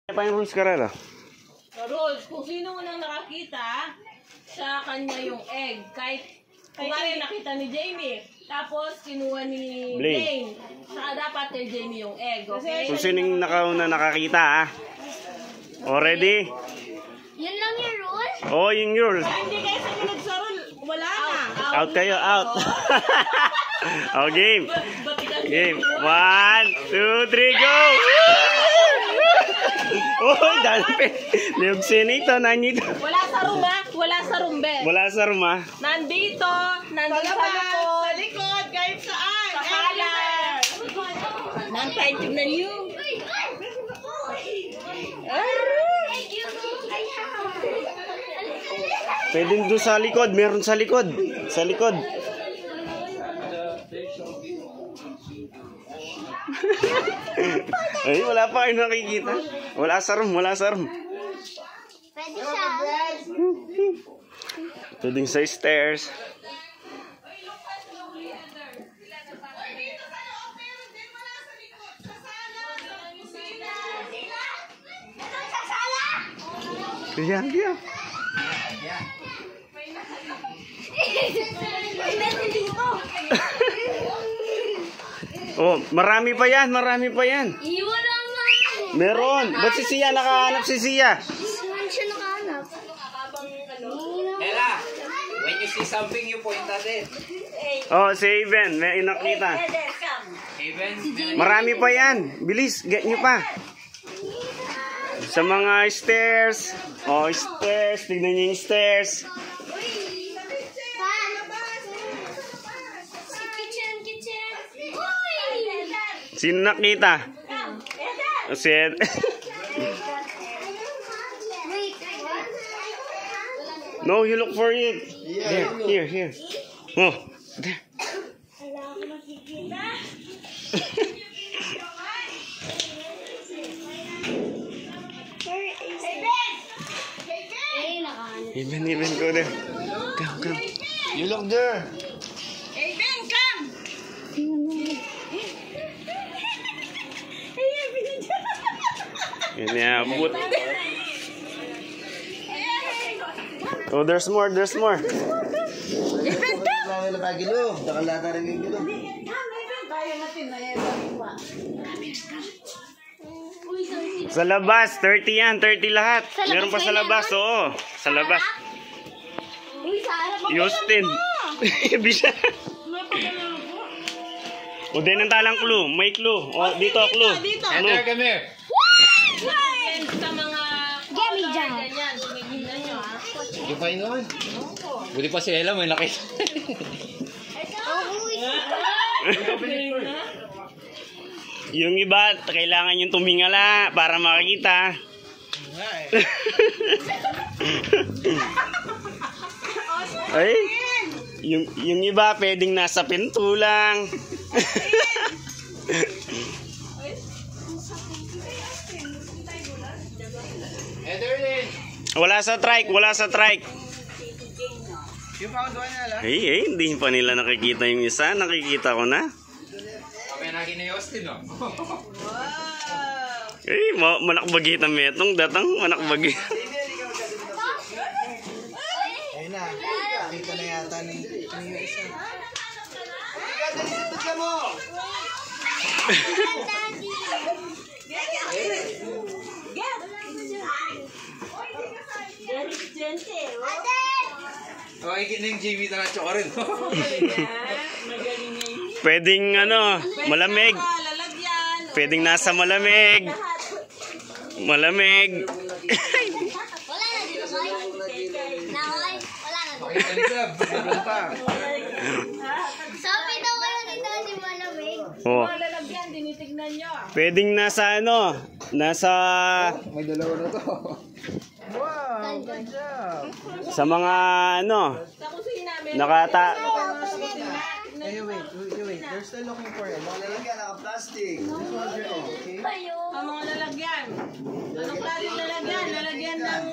Pa yung rules, Karara? Rules, kung sino unang nakakita, sa kanya yung egg. Kahit kung nakita ni Jamie, tapos kinuha ni Blaine. Saka dapat kay Jamie yung egg, okay? Kung sino yung nakauna nakakita, ha? Already? Yun lang yung rule? Oo, yung rule. Hindi kayo sa nagsarol, wala na. Out kayo, out. Oh, game. Game. 1, 2, 3, go! Oh, dami. Liog sinito, nandito. Wala sa room, ha? Wala sa room, be. Wala sa room, ha? Nandito sa likod. Sa likod, kahit saan. Sa kalan. Nantay, tignan niyo. Pwedeng doon sa likod. Meron sa likod. Sa likod. Ay, wala pa kayo nakikita. Wala sa room, wala sa room. Pwede siya. Pwedeng sa stairs. Yan, yan. Oh, marami pa yan, marami pa yan. Iwan naman. Meron. Ba't si Sia nakahanap si Sia? Saan siya nakahanap? Ella, when you see something, you point at it. Oh, si Even, may inakita. Even, Marami pa yan. Bilis, get nyo pa. Sa mga stairs. Oh, stairs. Tignan nyo yung stairs. Kitchen. Sino nakita? Si Ed. No, you look for it. There, here. Oh, there. Even, go there. Come. You look there. Hey, Ben, come! Yan niya, abot. Oh, there's more. Sa labas, 30 yan, 30 lahat. Meron pa sa labas, oo. Sa labas. Justin. Bisa. O, din ang talang clue. May clue. O, dito, clue. Ano? come here. Sa mga Gammy jam. ganyan, tingnan nyo, ha? Di pa yun? Buti pa si Ella, may nakita. Yung iba, kailangan yung tumingala para makakita. Ay, yung iba pwedeng nasa pinto lang. Wala sa trike. Yung pangaduan na lang. Ay, hindi pa nila nakikita yung isa. Nakikita ko na. Kami naging ni Austin, no? Ay, manakbagi na metong datang manakbagi. Ayun na, kita na yata ni isa. Dali sa mo! Okay, kining Jimmy na choco rin. Pwedeng malamig. Pwedeng nasa malamig. Malamig. Wala na dito, boy. Nahoy, wala na. Sabi daw wala dito si malamig. Oh. Mga lalagyan, tinitignan nyo. Pwedeng nasa nasa May dalawa na to. Wow, good job. sa mga Sa kusina, meron. nakata Hey, wait. They're still looking for it. Mga lalagyan, naka-plastic. This one's your own, okay? Ang mga lalagyan. Anong klaseng lalagyan? Lalagyan ng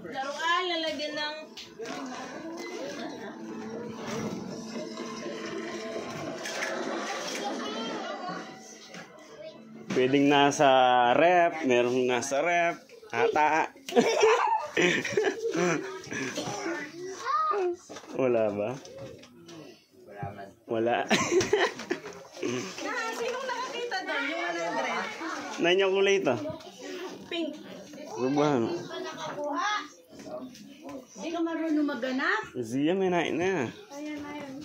laruan, lalagyan ng... Pwedeng nasa rep, merong nasa rep. Ata. Wala ba? Wala. Sinong nakakita doon? Yung 100? Nanyang kulay ito. Pink. Rubahan. Hindi ka marunong maghanap? Zia, may nain na. Ayan, ayan.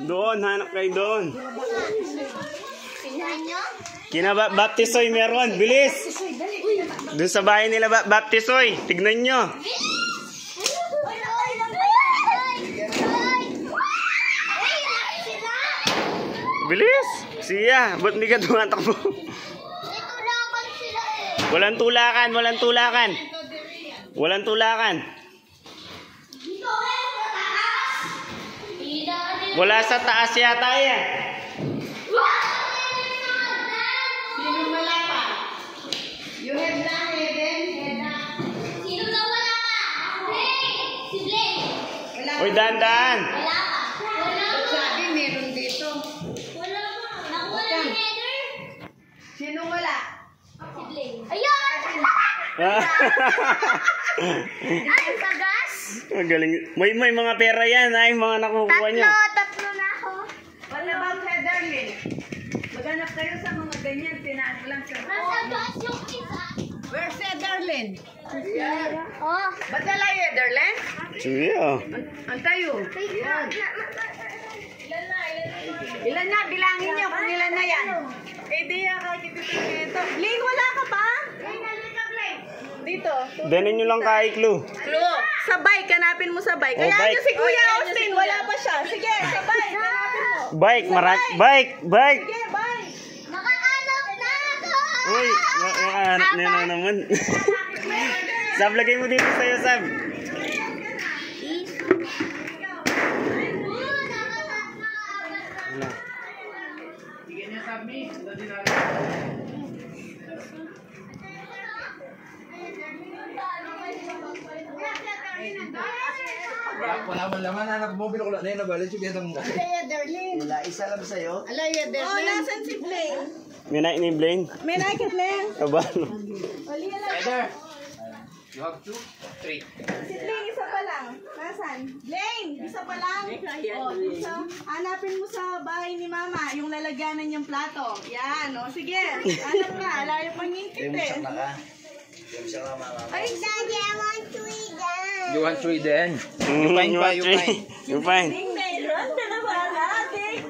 Doon, hanap kayo doon. Tingnan nyo. Baptisoy meron, bilis. Doon sa bahay nila Baptisoy, tignan nyo. Bilis. Siya, ba't hindi ka tumatakbo? Itulakan sila eh. Walang tulakan, walang tulakan. Walang tulakan. Wala sa taas yata yan. Sino wala pa? You have lang, Eden. Sino daw wala pa? Si Blake. Uy, dahan-dahan. Wala pa. Wala pa. Sabi, meron dito. Wala pa. Nakuha ni Heather. Sino wala? Si Blake. Ayun! Ay, sagas. Magaling. May mga pera yan, ay mga nakukuha nyo. Tatlo na ako. What about Heatherlyn? Maghanap kayo sa mga ganyan, tinaas lang sa... Nasagas yung isa. Where's Heatherlyn? Oh. Ba't nala Heatherlyn? Sige, oh. Antayo. Yan. Ilan na? Bilangin niyo kung ilan na yan. Eh, di kahit ito ito. Lane, wala ka pa? Dito. Danin nyo lang kay Clue. Clue. Sa bike, hanapin mo sa bike. Oh, Kaya bike. nyo si Kuya Austin, wala pa siya. Sige, sa bike, hanapin mo. Bike. Sige, bike. Makahanap na ako. Uy, makahanap na naman. Sab, lagay mo dito sa'yo, Sab. Wala man laman, anak mo, pinukula na yun, nabalit yung bitang mo. Wala, isa lang sa'yo. Oh, nasan si Blaine? May nain ni Blaine. May nakit Blaine. Aba, Heather, you have 2, 3. Si Blaine, isa pa lang. Nasaan? Blaine, isa pa lang. Oh, isa. Hanapin mo sa bahay ni Mama, yung lalagyanan niyang plato. Yan, oh. Sige, hanap ka. Alayo pang ngingkit eh. Yung ka. Yung siya ka, mama. Ay, Daddy, I want to eat that. You want 3 then? you fine pa, you fine. You fine. Meron, dalawa natin.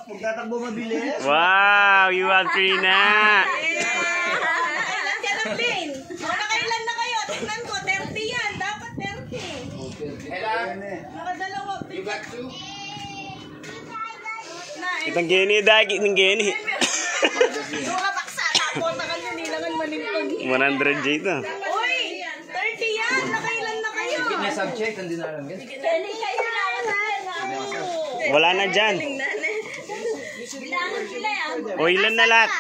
Magtatakbo mabilis. Wow, you have 3 na. Ilan ka lang, Blaine? Nakailan na kayo? Tingnan ko, 30 yan. Dapat 30. Nakadalawa. You got 2? Itang geni, dagi ng geni. Yung kapaksa, tapos na kanya nilangan manipag. 100 J ito. Uy, 30 yan. Nakailan na kayo? May subject, hindi na lang yan. Dali kayo na. Wala na dyan. Bilangan sila yan. O ilan na lahat?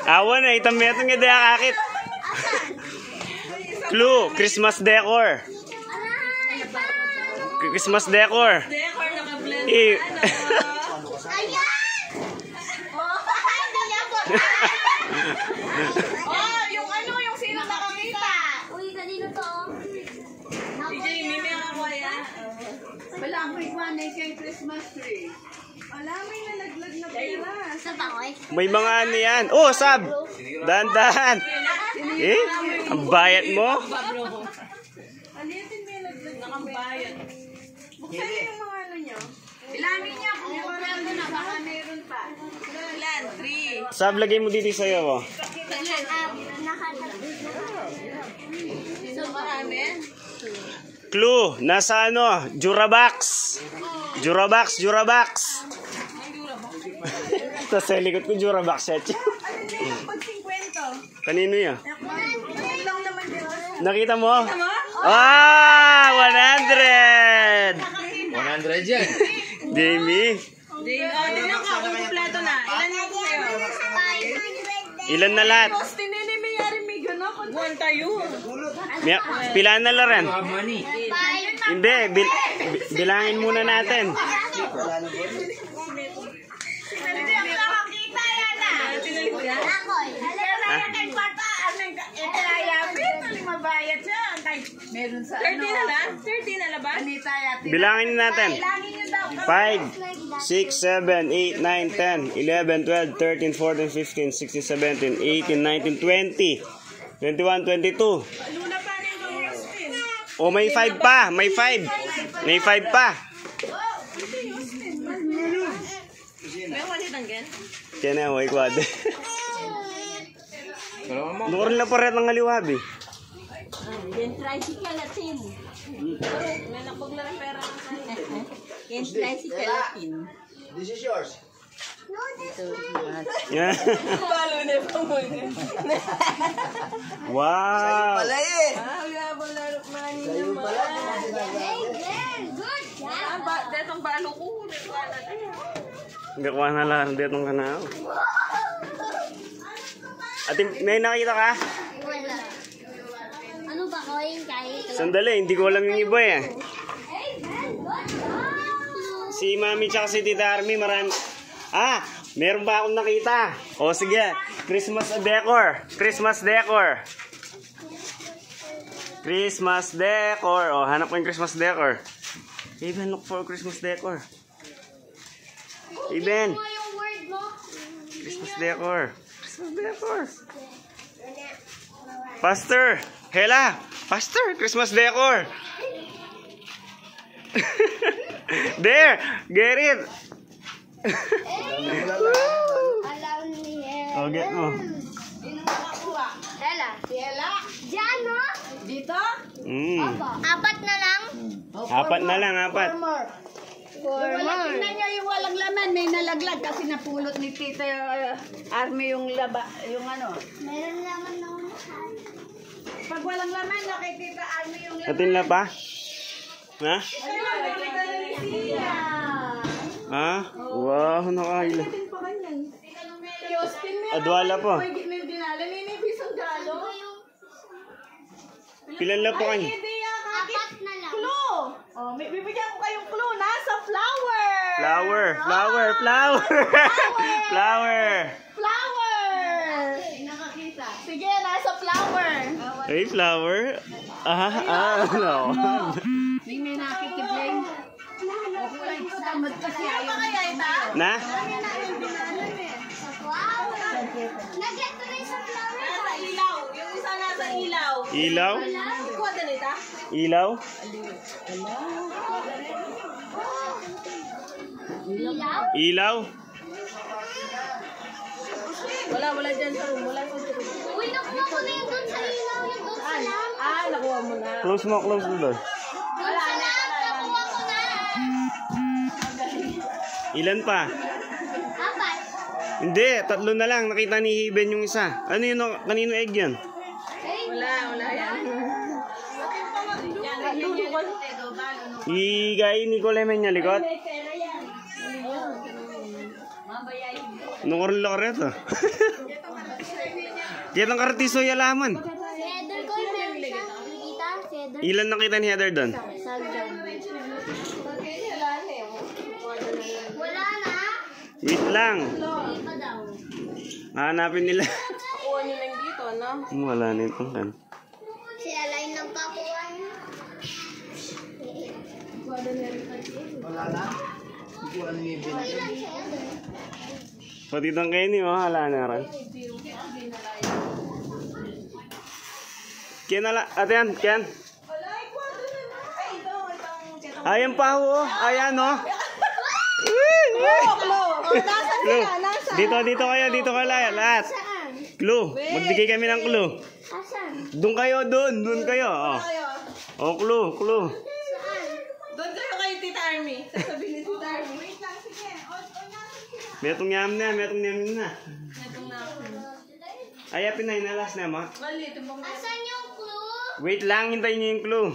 Awan na, itang metong nga daya kakit. Clue, Christmas decor. Christmas decor. Decor naka-blend. Eh, Ayan! Oh, hindi niya po. Oh, yung ano, yung sino nakakita. Uy, kanino to? Si Jamie, may nakakuha yan. Wala, may iwanay kay Christmas tree. Wala, may nalaglag na pera. Sa bangoy. may mga ano yan. Oh, Sab. Dahan-dahan. Eh, ang bayat mo. Alitin may nalaglag na kambayan. Buksan niyo yung mga ano nyo. Bilangin niyo kung meron na, baka meron pa. Ilan? 3. Sab, lagay mo dito sa'yo. Oh. So, marami? Clue, nasa ano? Jurabox. Jurabox. Tapos sa likod ko, Jurabox set. Ano niyo yung pag 50? Kanino yan? Ayun lang naman din. Nakita mo? Tama? Ah, 100! 100 yan. Jamie. Tingnan ko. Ilan na lahat? Buwan tayo. Pilaan na lang rin. Money. Hindi, bilangin muna natin. Meron sa 30 na lang? 30 na lang ba? Bilangin natin. 5, 6, 7, 8, 9, 10, 11, 12, 13, 14, 15, 16, 17, 18, 19, 20, 21, 22. Oh, may 5 pa. May 5. May 5 pa. May walit ang gen? Kaya na, may quad. Wala mo. Doon na pa rin ang aliwabi. Yan tricycle natin. May nakbog na ng pera ng kanya. Yan tricycle natin. This is yours. Yeah. Palo na pa mo. Wow. Pala eh. Wala ba laro money Sa'yo naman? pala. Good. Detong balo ko. Wala tayo. Gawa na lang dito ng kanal. Ate, may nakita ka? Wala. Ano ba ko yung kahit? Sandali, hindi ko alam yung iba eh. Hey, good. Si Mami tsaka si Tita Army, marami. Ah, meron ba akong nakita? O sige, Christmas decor. Christmas decor. Christmas decor. O, hanap ko yung Christmas decor. Even look for Christmas decor. Even. Ano yung word mo? Christmas decor. Christmas decor. Pastor. Hela. Pastor, Christmas decor. There. Get it. Alam niya. O, get mo. Hela. Diyan, no? Dito? Apat na lang? Apat na lang, apat. Tingnan niyo yung walang laman, may nalaglag kasi napulot ni Tita Army yung yung ano. Meron naman ng Pag walang laman, kay Tita Army yung laman. Atin na pa? Ha? Ha? Wow, nakaila. Adwala po. May dinala, ninibis ang galo. Pilan lang po kayo? apat na lang. Clue! Oh, bibigyan ko kayong clue. Nasa flower! Flower, flower, flower. Flower. Flower! Nakakita. Sige, nasa flower. Hey, flower. No. May nakikibling. Tamad kasi ayaw. Na? Wow. Nag-get ko rin sa flower. Nasa ilaw. Yung isa nasa ilaw. Ilaw? Kuha na nita? Ilaw? Ilaw? Ilaw? Wala dyan sa room. Wala sa room. Uy, nakuha ko na yung doon sa ilaw. Yung doon sa lamp. Nakuha mo na. Close mo, close mo doon. Doon sa lamp, nakuha ko na. Ilan pa? Apat. Hindi, 3 na lang. Nakita ni Hiben yung isa. Ano yun? Kanino egg yan? Wala yan. Igay ni Colemen niya likot. Nung karlo ka reto. Kaya ng kartiso yalaman. Heather ko yung meron siya. Nakikita? Si Heather. Ilan nakita ni Heather doon? Sagdan. Wala na. Wait lang. Hindi pa daw. Hanapin nila. Kuha nyo lang dito, no? Wala na itong kan. Si Alain nagkakuha niya. Wala na? Hindi ko ano yung Okay lang si Heather. Pati itong Kenny, wala na rin. Ken, ate yan, Ken. Ayan pa ho, ayan no. Clue. Dito kayo lahat. Clue, magbigay kami ng clue. Asan? Doon kayo. Oh, clue. Saan? Doon kayo kay Tita Army. Sasabihin ni Tita Army. Wait lang, sige. Metong yam na. Itong na. Ay, pinainalas na mo. Mali, tumbang na. Asan yung clue? Wait lang, hintayin niyo yung clue.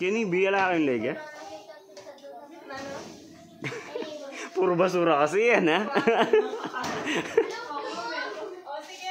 Kenny, bigala kayong leg, eh. Puro basura kasi yan, ha? O, sige.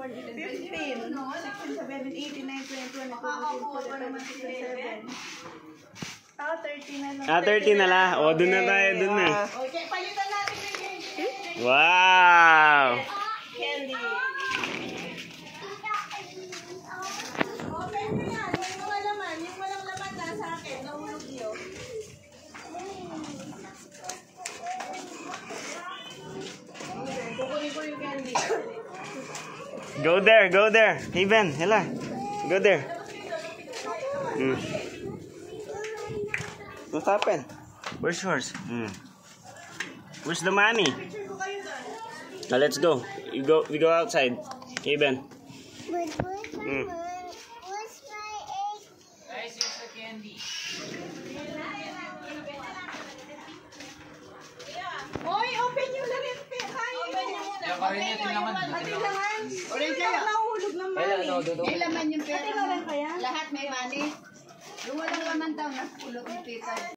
15. 16, 17, 18, 19, 20, 21, 22, 23, 24, 25, 26, 27. 30 na lang. 30 na lang. O, dun na tayo, dun na. Okay, palitan natin yung candy. Wow! Candy. Open mo yan. Yung walang laman. Yung walang laman nasa akin. Nahulog niyo. Kukunin ko yung candy. Go there, go there. Hey Ben, hala. Go there. What happened? Where's yours? Where's the money? Now let's go. We go outside. Hey Ben. Where's my egg? Guys, here's the candy. Oy, open yung lalit. Open yung muna. Kaya pa rin natin naman. Orange kayo. Nahulog ng Kaya ano, Dodo? May laman yung pera mo. Lahat may money. Yung walang laman daw, napulot yung tita.